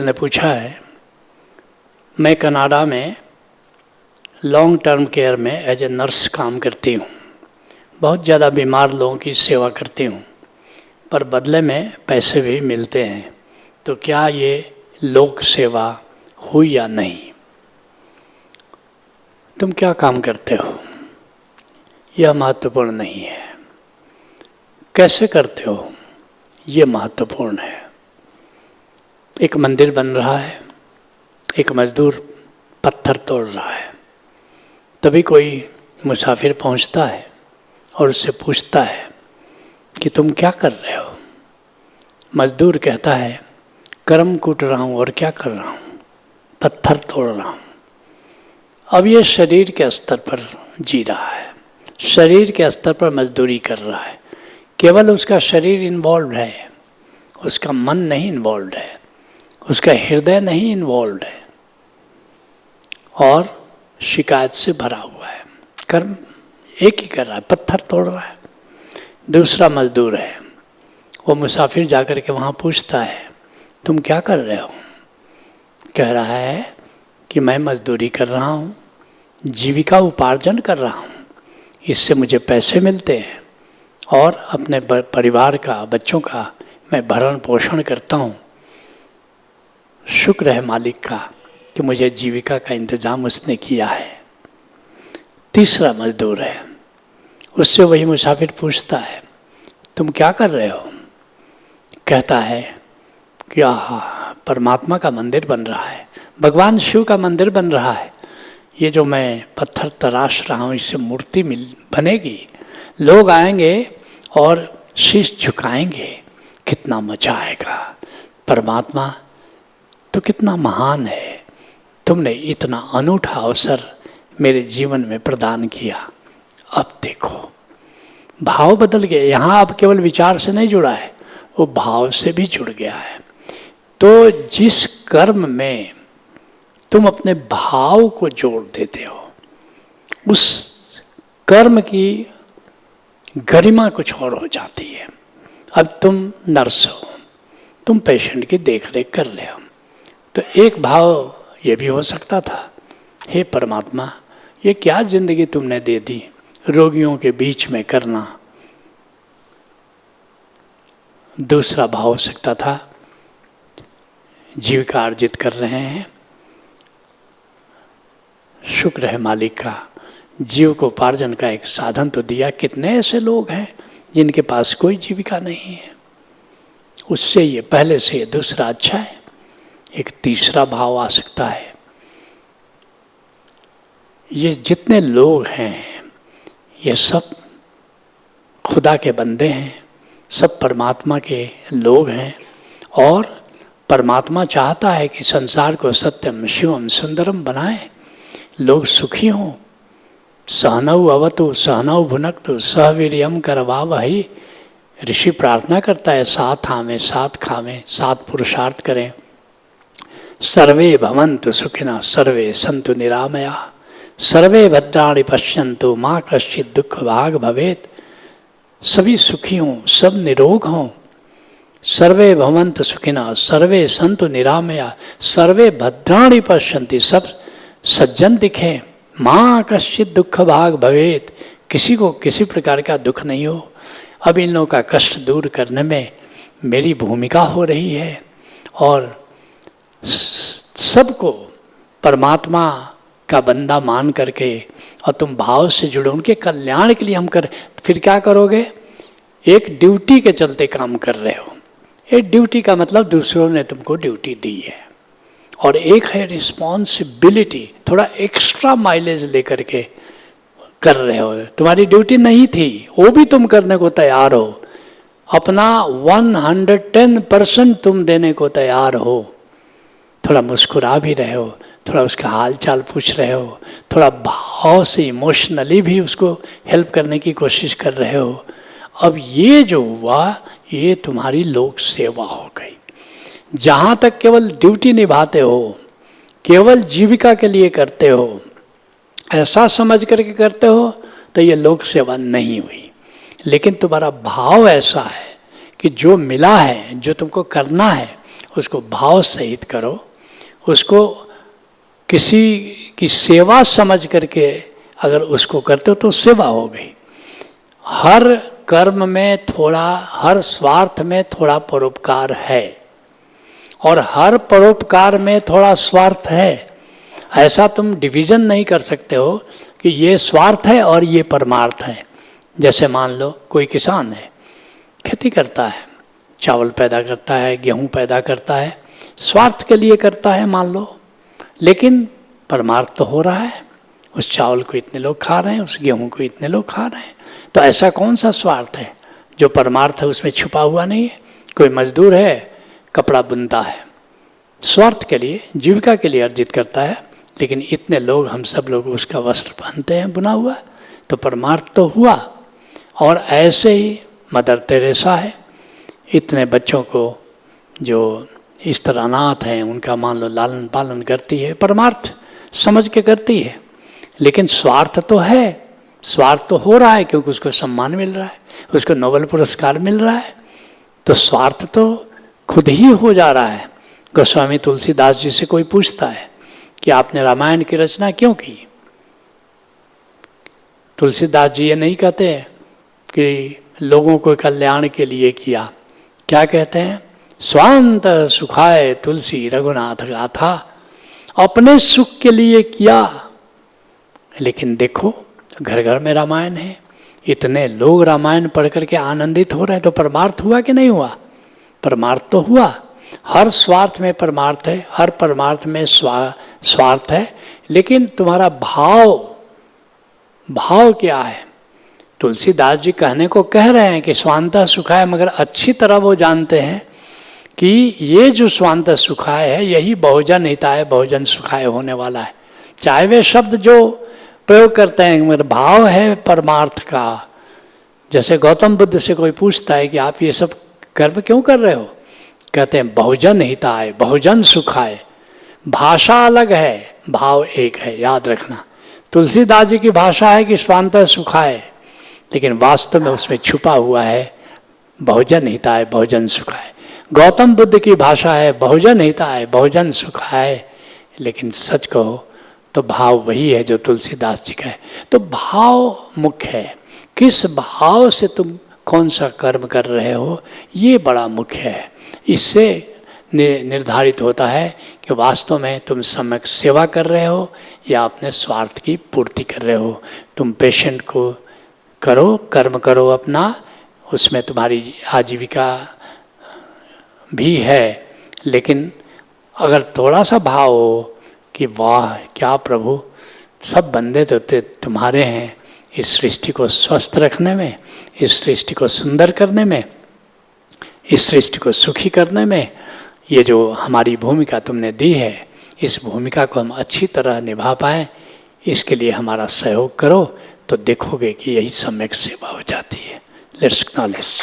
ने पूछा है, मैं कनाडा में लॉन्ग टर्म केयर में एज ए नर्स काम करती हूँ, बहुत ज़्यादा बीमार लोगों की सेवा करती हूँ, पर बदले में पैसे भी मिलते हैं, तो क्या ये लोक सेवा हुई या नहीं? तुम क्या काम करते हो यह महत्वपूर्ण नहीं है, कैसे करते हो ये महत्वपूर्ण है। एक मंदिर बन रहा है, एक मजदूर पत्थर तोड़ रहा है, तभी कोई मुसाफिर पहुंचता है और उससे पूछता है कि तुम क्या कर रहे हो? मजदूर कहता है, कर्म कूट रहा हूँ और क्या कर रहा हूँ, पत्थर तोड़ रहा हूँ। अब ये शरीर के स्तर पर जी रहा है, शरीर के स्तर पर मजदूरी कर रहा है, केवल उसका शरीर इन्वॉल्व है, उसका मन नहीं इन्वॉल्व है, उसका हृदय नहीं इन्वॉल्व है और शिकायत से भरा हुआ है। कर्म एक ही कर रहा है, पत्थर तोड़ रहा है। दूसरा मजदूर है, वो मुसाफिर जाकर के वहाँ पूछता है, तुम क्या कर रहे हो? कह रहा है कि मैं मजदूरी कर रहा हूँ, जीविका उपार्जन कर रहा हूँ, इससे मुझे पैसे मिलते हैं और अपने परिवार का, बच्चों का मैं भरण पोषण करता हूँ। शुक्र है मालिक का कि मुझे जीविका का इंतजाम उसने किया है। तीसरा मजदूर है, उससे वही मुसाफिर पूछता है, तुम क्या कर रहे हो? कहता है कि परमात्मा का मंदिर बन रहा है, भगवान शिव का मंदिर बन रहा है, ये जो मैं पत्थर तराश रहा हूँ इससे मूर्ति बनेगी, लोग आएंगे और शीश झुकाएंगे, कितना मजा आएगा। परमात्मा तो कितना महान है, तुमने इतना अनूठा अवसर मेरे जीवन में प्रदान किया। अब देखो भाव बदल गए, यहाँ अब केवल विचार से नहीं जुड़ा है, वो भाव से भी जुड़ गया है। तो जिस कर्म में तुम अपने भाव को जोड़ देते हो, उस कर्म की गरिमा कुछ और हो जाती है। अब तुम नर्स हो, तुम पेशेंट की देखरेख कर रहे हो, तो एक भाव ये भी हो सकता था, हे परमात्मा ये क्या जिंदगी तुमने दे दी, रोगियों के बीच में करना। दूसरा भाव हो सकता था, जीविका अर्जित कर रहे हैं, शुक्र है मालिक का, जीव को उपार्जन का एक साधन तो दिया। कितने ऐसे लोग हैं जिनके पास कोई जीविका नहीं है, उससे ये पहले से ये दूसरा अच्छा है। एक तीसरा भाव आ सकता है, ये जितने लोग हैं ये सब खुदा के बंदे हैं, सब परमात्मा के लोग हैं और परमात्मा चाहता है कि संसार को सत्यम शिवम सुंदरम बनाए, लोग सुखी हों। सहनऊ अवतु सहनऊ भुनक्तु सहवीर्यम करवावहै, ऋषि प्रार्थना करता है साथ आवें साथ खावें साथ पुरुषार्थ करें। सर्वे भवन्तु सुखिनः सर्वे सन्तु निरामया सर्वे भद्राणि पश्यन्तु माँ कश्चित् दुःख भाग भवेत्। सभी सुखी हों, सब निरोग हों। सर्वे भवन्तु सुखिनः सर्वे सन्तु निरामया सर्वे भद्राणि पश्यन्ति, सब सज्जन दिखें। माँ कश्चित् दुःख भाग भवेत्, किसी को किसी प्रकार का दुख नहीं हो। अब इन लोगों का कष्ट दूर करने में मेरी भूमिका हो रही है और सबको परमात्मा का बंदा मान करके और तुम भाव से जुड़ो, उनके कल्याण के लिए हम कर। फिर क्या करोगे? एक ड्यूटी के चलते काम कर रहे हो। एक ड्यूटी का मतलब दूसरों ने तुमको ड्यूटी दी है, और एक है रिस्पॉन्सिबिलिटी, थोड़ा एक्स्ट्रा माइलेज लेकर के कर रहे हो। तुम्हारी ड्यूटी नहीं थी, वो भी तुम करने को तैयार हो, अपना 110% तुम देने को तैयार हो। थोड़ा मुस्कुरा भी रहे हो, थोड़ा उसका हाल चाल पूछ रहे हो, थोड़ा भाव से इमोशनली भी उसको हेल्प करने की कोशिश कर रहे हो। अब ये जो हुआ ये तुम्हारी लोक सेवा हो गई। जहाँ तक केवल ड्यूटी निभाते हो, केवल जीविका के लिए करते हो, ऐसा समझ करके करते हो, तो ये लोक सेवा नहीं हुई। लेकिन तुम्हारा भाव ऐसा है कि जो मिला है, जो तुमको करना है, उसको भाव सहित करो, उसको किसी की सेवा समझ करके अगर उसको करते हो तो सेवा हो गई। हर कर्म में थोड़ा, हर स्वार्थ में थोड़ा परोपकार है और हर परोपकार में थोड़ा स्वार्थ है। ऐसा तुम डिवीजन नहीं कर सकते हो कि ये स्वार्थ है और ये परमार्थ है। जैसे मान लो कोई किसान है, खेती करता है, चावल पैदा करता है, गेहूं पैदा करता है, स्वार्थ के लिए करता है मान लो, लेकिन परमार्थ तो हो रहा है। उस चावल को इतने लोग खा रहे हैं, उस गेहूं को इतने लोग खा रहे हैं। तो ऐसा कौन सा स्वार्थ है जो परमार्थ है उसमें छुपा हुआ नहीं है? कोई मजदूर है, कपड़ा बुनता है, स्वार्थ के लिए, जीविका के लिए अर्जित करता है, लेकिन इतने लोग, हम सब लोग उसका वस्त्र पहनते हैं बुना हुआ, तो परमार्थ तो हुआ। और ऐसे ही मदर तेरेसा है, इतने बच्चों को जो इस तरह अनाथ हैं उनका मान लो लालन पालन करती है, परमार्थ समझ के करती है, लेकिन स्वार्थ तो है, स्वार्थ तो हो रहा है क्योंकि उसको सम्मान मिल रहा है, उसको नोबेल पुरस्कार मिल रहा है, तो स्वार्थ तो खुद ही हो जा रहा है। गोस्वामी तुलसीदास जी से कोई पूछता है कि आपने रामायण की रचना क्यों की? तुलसीदास जी ये नहीं कहते कि लोगों को कल्याण के लिए किया, क्या कहते हैं? स्वांत सुखाय तुलसी रघुनाथ गाथा, अपने सुख के लिए किया। लेकिन देखो घर घर में रामायण है, इतने लोग रामायण पढ़ करके आनंदित हो रहे हैं, तो परमार्थ हुआ कि नहीं हुआ? परमार्थ तो हुआ। हर स्वार्थ में परमार्थ है, हर परमार्थ में स्वार्थ है, लेकिन तुम्हारा भाव क्या है? तुलसीदास जी कहने को कह रहे हैं कि स्वांतः सुखाय, मगर अच्छी तरह वो जानते हैं कि ये जो स्वांतः सुखाय है यही बहुजन हिताय बहुजन सुखाय होने वाला है। चाहे वे शब्द जो प्रयोग करते हैं, मगर भाव है परमार्थ का। जैसे गौतम बुद्ध से कोई पूछता है कि आप ये सब कर्म क्यों कर रहे हो? कहते हैं बहुजन हिताय बहुजन सुखाय। भाषा अलग है, भाव एक है, याद रखना। तुलसीदास जी की भाषा है कि स्वांतः सुखाय, लेकिन वास्तव में उसमें छुपा हुआ है बहुजन हिताय बहुजन सुखाय। गौतम बुद्ध की भाषा है बहुजन हिताय बहुजन सुखाय, लेकिन सच कहो तो भाव वही है जो तुलसीदास जी का है। तो भाव मुख्य है, किस भाव से तुम कौन सा कर्म कर रहे हो ये बड़ा मुख्य है। इससे निर्धारित होता है कि वास्तव में तुम सम्यक सेवा कर रहे हो या अपने स्वार्थ की पूर्ति कर रहे हो। तुम पेशेंट को करो, कर्म करो अपना, उसमें तुम्हारी आजीविका भी है, लेकिन अगर थोड़ा सा भाव हो कि वाह क्या प्रभु, सब बंदे तो तुम्हारे हैं, इस सृष्टि को स्वस्थ रखने में, इस सृष्टि को सुंदर करने में, इस सृष्टि को सुखी करने में, ये जो हमारी भूमिका तुमने दी है, इस भूमिका को हम अच्छी तरह निभा पाएँ, इसके लिए हमारा सहयोग करो, तो देखोगे कि यही सम्यक सेवा हो जाती है। Let's acknowledge.